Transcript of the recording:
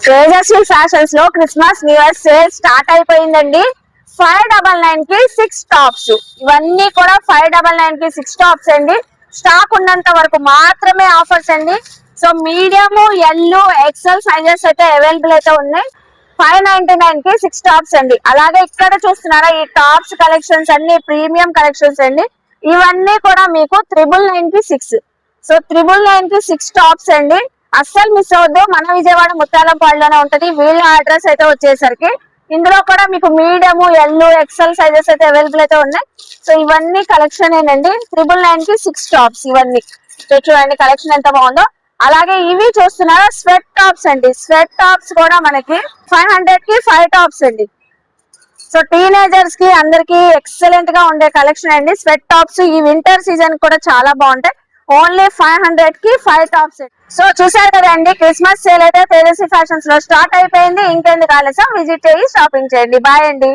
Tejaswi fashions లో Christmas new year sale start అయిపోయిందండి. 599 కి 6 టాప్స్. ఇవన్నీ కూడా 599 కి 6 టాప్స్ అండి. స్టాక్ ఉన్నంత వరకు మాత్రమే ఆఫర్స్ అండి. So medium, L, XL sizes అయితే అవైలబుల్ అయితే ఉన్నాయి. 599 కి 6 టాప్స్ అండి. అలాగే ఇక్కడ చూస్తున్నారా ఈ టాప్స్ కలెక్షన్స్ అన్ని ప్రీమియం కలెక్షన్స్ అండి. ఇవన్నీ కూడా మీకు 999 కి 6. సో 999 కి 6 టాప్స్ అండి. అస్సలు మిస్ అవద్దు. మన విజయవాడ ముత్యాలంపాడులోనే ఉంటది. వీళ్ళ అడ్రస్ అయితే వచ్చేసరికి ఇందులో కూడా మీకు మీడియం, ఎల్, ఎక్సెల్ సైజెస్ అయితే అవైలబుల్ అయితే ఉన్నాయి. సో ఇవన్నీ కలెక్షన్ ఏనండి. 999 కి 6 టాప్స్ ఇవన్నీ. చూడండి కలెక్షన్ ఎంత బాగుందో. అలాగే ఇవి చూస్తున్నారా స్వెట్ టాప్స్ అండి. స్వెట్ టాప్స్ కూడా మనకి 500 కి 5 టాప్స్ అండి. సో టీనేజర్స్ కి అందరికి ఎక్సలెంట్ గా ఉండే కలెక్షన్ అండి. స్వెట్ టాప్స్ ఈ వింటర్ సీజన్ కూడా చాలా బాగుంటాయి. ఓన్లీ 500 కి 5 టాప్స్. సో చూసారు కదండి క్రిస్మస్ సేల్ అయితే తేజస్వి ఫ్యాషన్స్ లో స్టార్ట్ అయిపోయింది. ఇంకెందుకు ఆలస్యం, విజిట్ చేసి షాపింగ్ చేయండి. బాయ్ అండి.